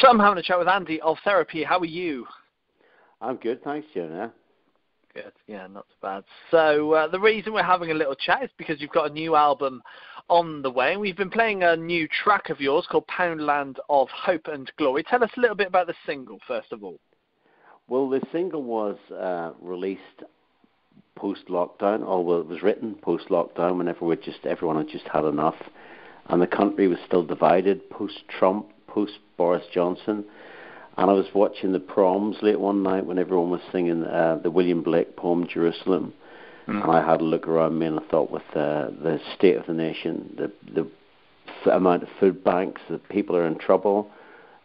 So I'm having a chat with Andy of Therapy. How are you? I'm good, thanks, Jonah. Good, yeah, not too bad. So the reason we're having a little chat is because you've got a new album on the way, and we've been playing a new track of yours called Poundland of Hope and Glory. Tell us a little bit about the single, first of all. Well, the single was released post-lockdown, although it was written post-lockdown whenever everyone had just had enough, and the country was still divided post-Trump, post-Boris Johnson. And I was watching the proms late one night when everyone was singing the William Blake poem, Jerusalem. And I had a look around me and I thought, with the state of the nation, the amount of food banks, the people are in trouble,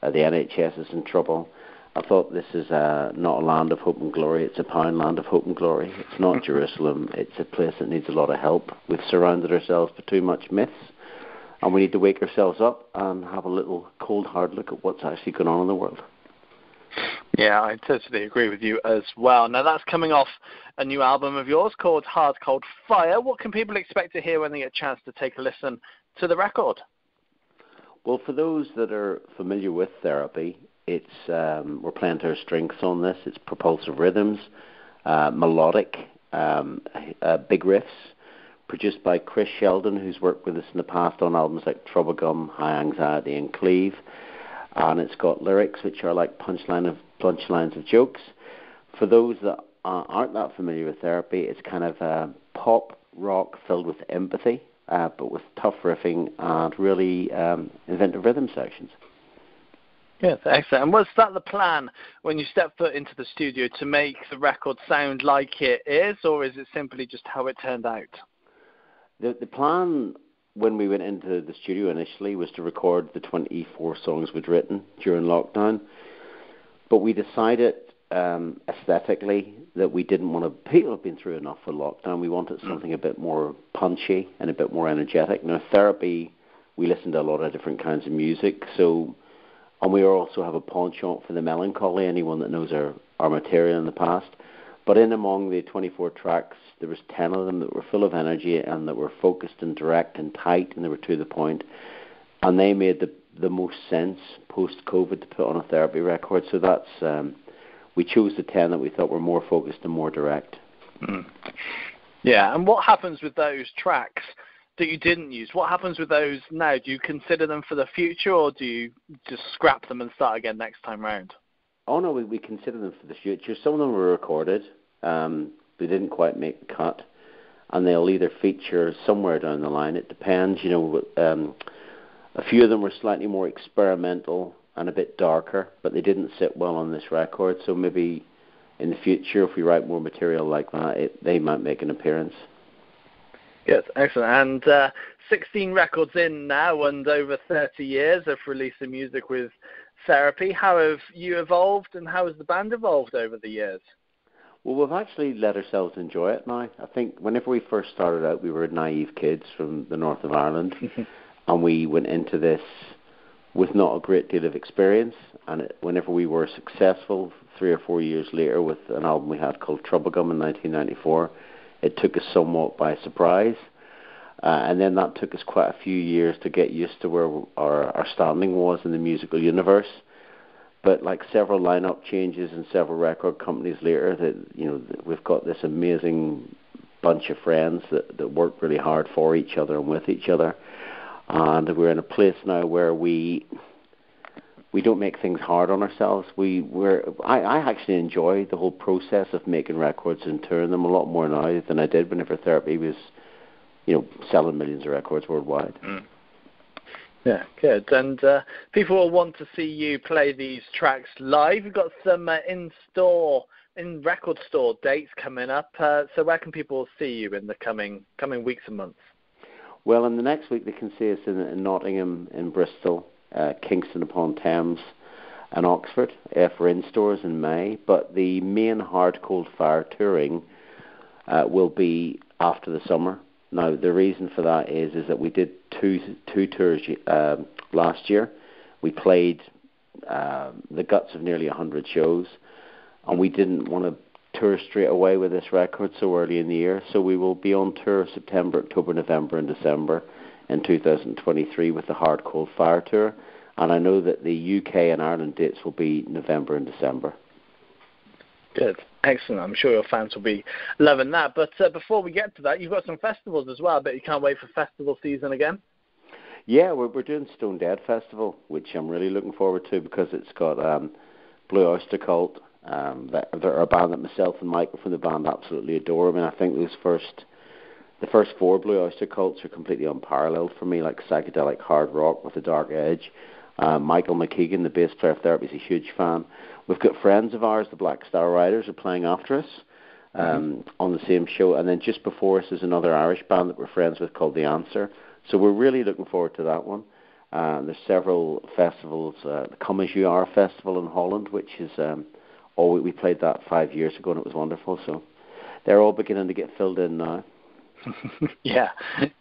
the NHS is in trouble. I thought, this is not a land of hope and glory, it's a Poundland of hope and glory. It's not Jerusalem, it's a place that needs a lot of help. We've surrounded ourselves with too much myths, and we need to wake ourselves up and have a little cold, hard look at what's actually going on in the world. Yeah, I totally agree with you as well. Now, that's coming off a new album of yours called Hard Cold Fire. What can people expect to hear when they get a chance to take a listen to the record? Well, for those that are familiar with Therapy, it's we're playing to our strengths on this. It's propulsive rhythms, melodic, big riffs, produced by Chris Sheldon, who's worked with us in the past on albums like Troublegum, High Anxiety, and Cleave. And it's got lyrics which are like punchlines of jokes. For those that aren't that familiar with Therapy, it's kind of pop rock filled with empathy, but with tough riffing and really inventive rhythm sections. Yes, excellent. And was that the plan when you stepped foot into the studio, to make the record sound like it is, or is it simply just how it turned out? The plan when we went into the studio initially was to record the 24 songs we'd written during lockdown, but we decided aesthetically that we didn't want to. People have been through enough for lockdown. We wanted something a bit more punchy and a bit more energetic. Now, Therapy, we listen to a lot of different kinds of music, and we also have a penchant for the melancholy, anyone that knows our material in the past. But in among the 24 tracks, there was 10 of them that were full of energy and that were focused and direct and tight, and they were to the point. And they made the most sense post-COVID to put on a Therapy record. So that's we chose the 10 that we thought were more focused and more direct. Yeah, and what happens with those tracks that you didn't use? What happens with those now? Do you consider them for the future, or do you just scrap them and start again next time round? Oh, no, we consider them for the future. Some of them were recorded. They didn't quite make the cut, and they'll either feature somewhere down the line. It depends, a few of them were slightly more experimental and a bit darker, but they didn't sit well on this record, so maybe in the future, if we write more material like that, they might make an appearance. Yes, excellent. And 16 records in now, and over 30 years of releasing music with Therapy. How have you evolved, and how has the band evolved over the years? Well, we've actually let ourselves enjoy it now. I think whenever we first started out, we were naive kids from the north of Ireland, and we went into this with not a great deal of experience. And whenever we were successful, 3 or 4 years later, with an album we had called Troublegum in 1994, it took us somewhat by surprise. And then that took us quite a few years to get used to where our standing was in the musical universe. But like several lineup changes and several record companies later, we've got this amazing bunch of friends that work really hard for each other and with each other. And we're in a place now where we don't make things hard on ourselves. I actually enjoy the whole process of making records and touring them a lot more now than I did whenever Therapy was selling millions of records worldwide. Yeah, good. And people will want to see you play these tracks live. You've got some in record store dates coming up. So where can people see you in the coming weeks and months? Well, in the next week they can see us in Nottingham, in Bristol, Kingston upon Thames, and Oxford for in-stores in May. But the main Hard Cold Fire touring will be after the summer. Now, the reason for that is that we did two tours last year. We played the guts of nearly 100 shows, and we didn't want to tour straight away with this record so early in the year. So we will be on tour September, October, November, and December in 2023 with the Hard Cold Fire Tour. And I know that the UK and Ireland dates will be November and December. Good. Excellent. I'm sure your fans will be loving that. But before we get to that, you've got some festivals as well. But you can't wait for festival season again? Yeah, we're doing Stone Dead Festival, which I'm really looking forward to because it's got Blue Oyster Cult. They're a band that myself and Michael from the band absolutely adore. I mean, I think the first four Blue Oyster Cults are completely unparalleled for me, like psychedelic hard rock with a dark edge. Michael McKeegan, the bass player of Therapy, is a huge fan. We've got friends of ours, the Black Star Riders, are playing after us on the same show. And then just before us is another Irish band that we're friends with called The Answer. So we're really looking forward to that one. There's several festivals. The Come As You Are Festival in Holland, which is, we played that 5 years ago and it was wonderful. So they're all beginning to get filled in now. Yeah,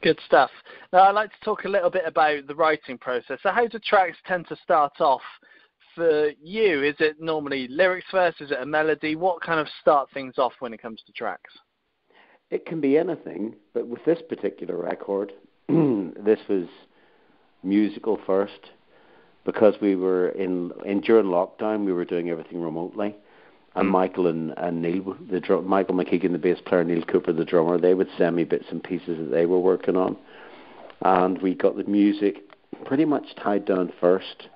good stuff. Now, I'd like to talk a little bit about the writing process. So how do tracks tend to start off for you? Is it normally lyrics first? Is it a melody? What kind of start things off when it comes to tracks? It can be anything, but with this particular record, this was musical first because we were during lockdown, we were doing everything remotely. And Michael and Neil, Michael McKeegan, the bass player, Neil Cooper, the drummer, they would send me bits and pieces that they were working on. And we got the music pretty much tied down first.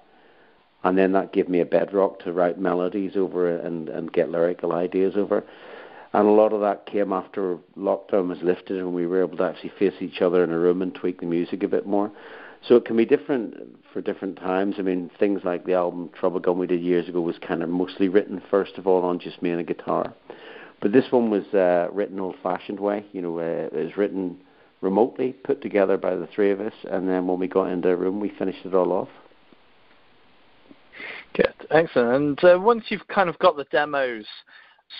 And then that gave me a bedrock to write melodies over and get lyrical ideas over. And a lot of that came after lockdown was lifted and we were able to actually face each other in a room and tweak the music a bit more. So it can be different for different times. I mean, things like the album Trouble Gun we did years ago was kind of mostly written, first of all, on just me and a guitar. But this one was written old-fashioned way. You know, it was written remotely, put together by the three of us, and then when we got into a room, we finished it all off. Good, excellent. And once you've kind of got the demos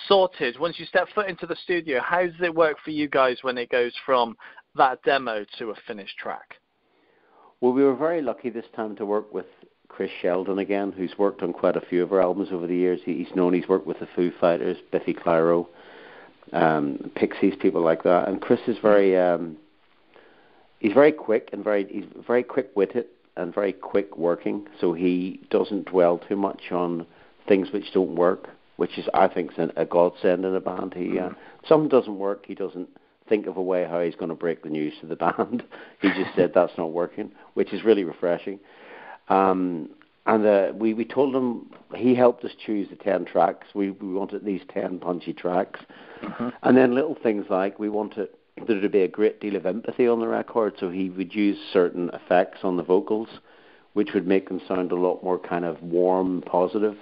sorted, once you step foot into the studio, how does it work for you guys when it goes from that demo to a finished track? Well, we were very lucky this time to work with Chris Sheldon again, who's worked on quite a few of our albums over the years. He's worked with the Foo Fighters, Biffy Clyro, Pixies, people like that. And Chris is he's very quick and he's very quick-witted and very quick working. So he doesn't dwell too much on things which don't work, which is, I think, a godsend in a band. Something doesn't work, he doesn't think of a way how he's going to break the news to the band. He just said that's not working, which is really refreshing. We told him, he helped us choose the 10 tracks. We wanted these 10 punchy tracks. And then little things like we wanted there to be a great deal of empathy on the record, so he would use certain effects on the vocals which would make them sound a lot more kind of warm, positive.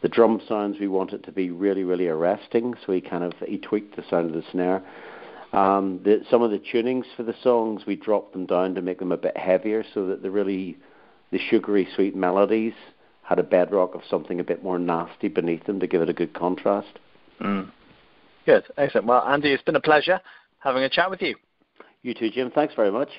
The drum sounds we wanted to be really, really arresting, so he tweaked the sound of the snare. Some of the tunings for the songs, we dropped them down to make them a bit heavier so that the sugary, sweet melodies had a bedrock of something a bit more nasty beneath them to give it a good contrast. Good, excellent. Well, Andy, it's been a pleasure having a chat with you. You too, Jim. Thanks very much.